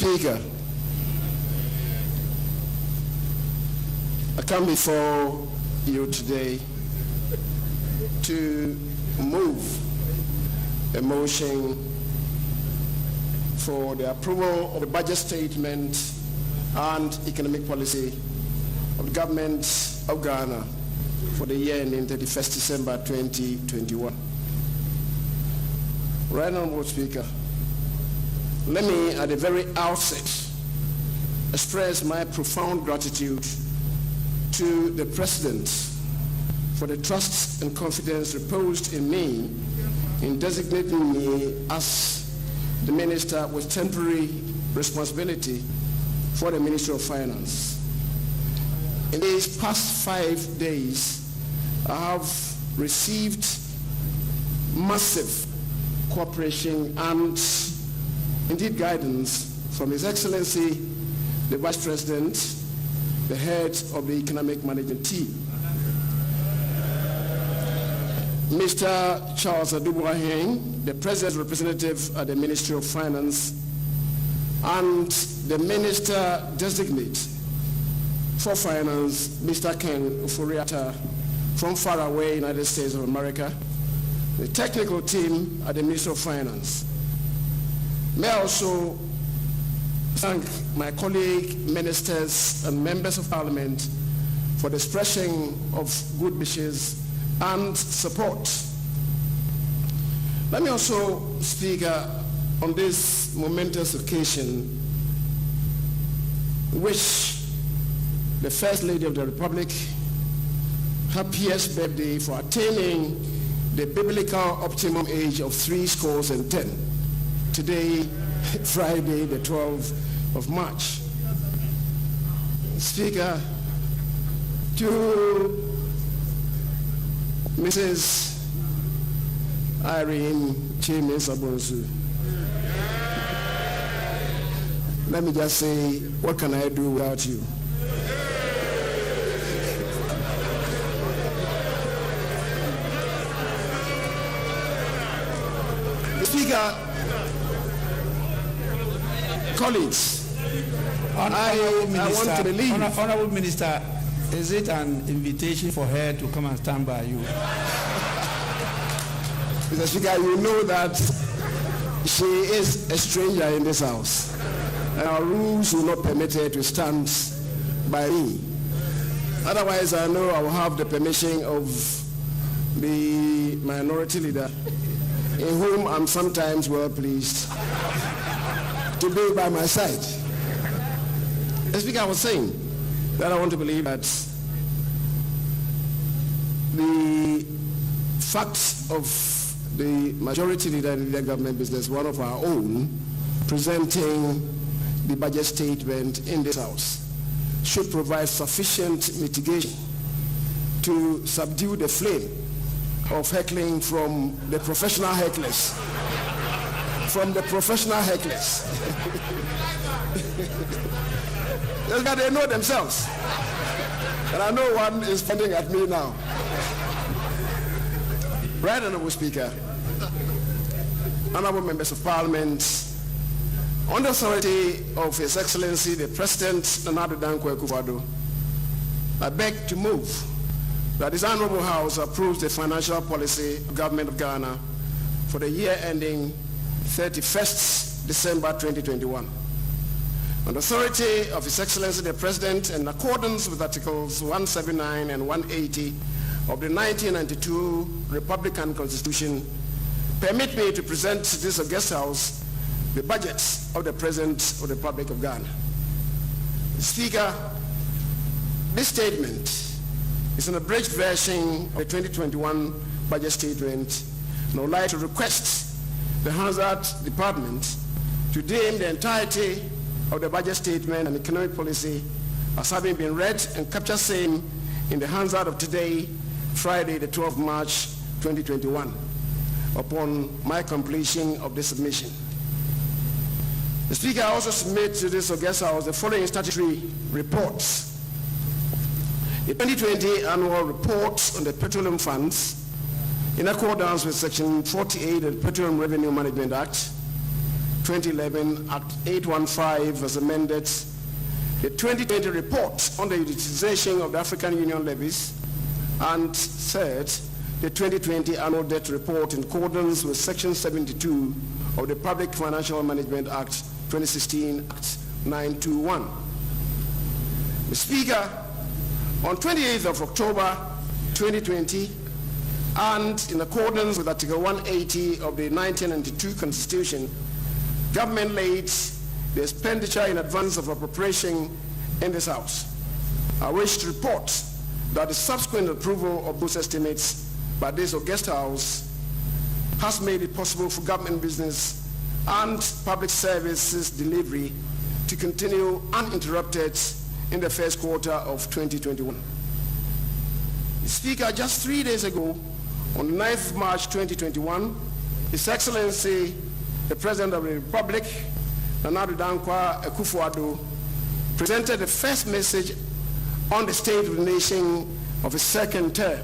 Speaker, I come before you today to move a motion for the approval of the budget statement and economic policy of the government of Ghana for the year ending 31st December 2021. Right Honorable Speaker, let me at the very outset express my profound gratitude to the President for the trust and confidence reposed in me in designating me as the Minister with temporary responsibility for the Ministry of Finance. In these past 5 days, I have received massive cooperation and indeed guidance from His Excellency, the Vice President, the head of the Economic Management Team, Mr. Charles Adubuaheng, the President's representative at the Ministry of Finance, and the Minister-designate for Finance, Mr. Ken Ufuriata, from far away United States of America, the technical team at the Ministry of Finance. May I also thank my colleague ministers and members of Parliament for the expression of good wishes and support. Let me also speak on this momentous occasion, wish the First Lady of the Republic happiest birthday for attaining the biblical optimum age of 70. Today, Friday, the 12th of March. Speaker, to Mrs. Irene Chimes Abonsu, let me just say, what can I do without you? Speaker, colleagues, I want to believe. Honorable Minister, is it an invitation for her to come and stand by you? Mr. Speaker, you know that she is a stranger in this house, and our rules will not permit her to stand by me. Otherwise, I know I will have the permission of the minority leader, in whom I'm sometimes well pleased to be by my side. The Speaker, I was saying that I want to believe that the facts of the majority leader in the government business, one of our own, presenting the budget statement in this house, should provide sufficient mitigation to subdue the flame of heckling from the professional hecklers. From the professional hecklers. They know themselves. And I know one is pointing at me now. Right Honorable Speaker, honorable members of Parliament, on the authority of His Excellency the President Nana Addo Dankwa Akufo-Addo, I beg to move that this Honorable House approves the financial policy of the Government of Ghana for the year ending 31st December 2021. On the authority of His Excellency the President, in accordance with Articles 179 and 180 of the 1992 Republican Constitution, permit me to present to this August House the budget of the President of the Republic of Ghana. Speaker, this statement is an abridged version of the 2021 budget statement, and I would like to request the Hazard Department to deem the entirety of the budget statement and economic policy as having been read and capture same in the Hazard of today, Friday, the 12th of March, 2021, upon my completion of this submission. The Speaker also submit to this August House the following statutory reports. The 2020 annual report on the petroleum funds, in accordance with Section 48 of the Petroleum Revenue Management Act, 2011, Act 815 as amended, the 2020 report on the utilization of the African Union levies, and third, the 2020 annual debt report in accordance with Section 72 of the Public Financial Management Act 2016, Act 921. Mr. Speaker, on 28th of October 2020, and in accordance with Article 180 of the 1992 Constitution, government laid the expenditure in advance of appropriation in this House. I wish to report that the subsequent approval of those estimates by this august House has made it possible for government business and public services delivery to continue uninterrupted in the first quarter of 2021. Mr. Speaker, just 3 days ago, on the 9th of March 2021, His Excellency, the President of the Republic, Nana Addo Dankwa Akufo-Addo, presented the first message on the state of the nation of his second term.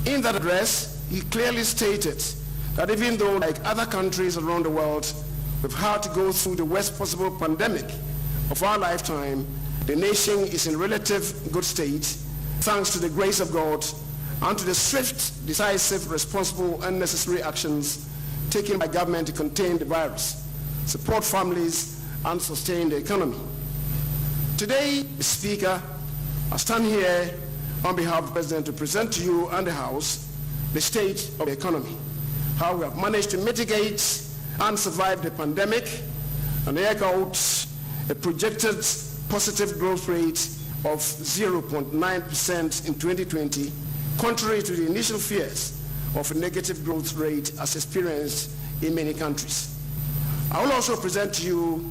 In that address, he clearly stated that even though, like other countries around the world, we've had to go through the worst possible pandemic of our lifetime, the nation is in relative good state, thanks to the grace of God and to the swift, decisive, responsible, and necessary actions taken by government to contain the virus, support families, and sustain the economy. Today, Mr. Speaker, I stand here on behalf of the President to present to you and the House the state of the economy, how we have managed to mitigate and survive the pandemic, and eke out a projected positive growth rate of 0.9% in 2020, contrary to the initial fears of a negative growth rate as experienced in many countries. I will also present to you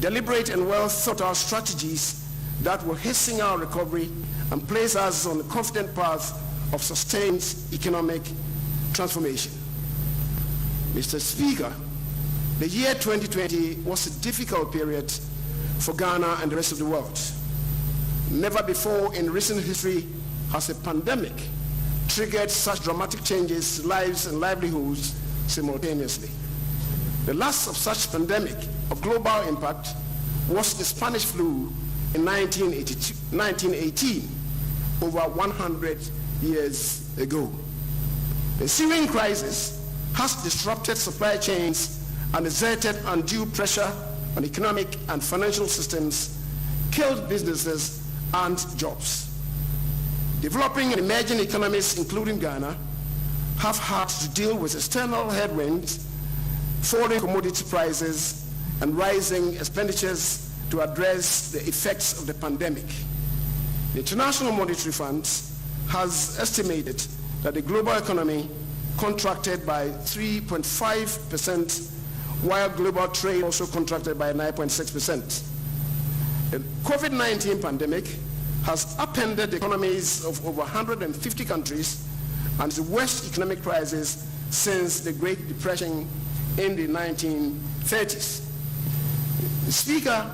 deliberate and well thought out strategies that will hasten our recovery and place us on a confident path of sustained economic transformation. Mr. Speaker, the year 2020 was a difficult period for Ghana and the rest of the world. Never before in recent history has a pandemic triggered such dramatic changes to lives and livelihoods simultaneously. The last of such pandemic of global impact was the Spanish flu in 1918, over 100 years ago. The ensuing crisis has disrupted supply chains and exerted undue pressure on economic and financial systems, killed businesses and jobs. Developing and emerging economies, including Ghana, have had to deal with external headwinds, falling commodity prices, and rising expenditures to address the effects of the pandemic. The International Monetary Fund has estimated that the global economy contracted by 3.5%, while global trade also contracted by 9.6%. The COVID-19 pandemic has upended the economies of over 150 countries and is the worst economic crisis since the Great Depression in the 1930s. The Speaker,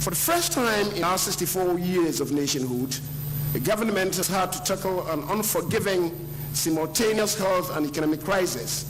for the first time in our 64 years of nationhood, the government has had to tackle an unforgiving simultaneous health and economic crisis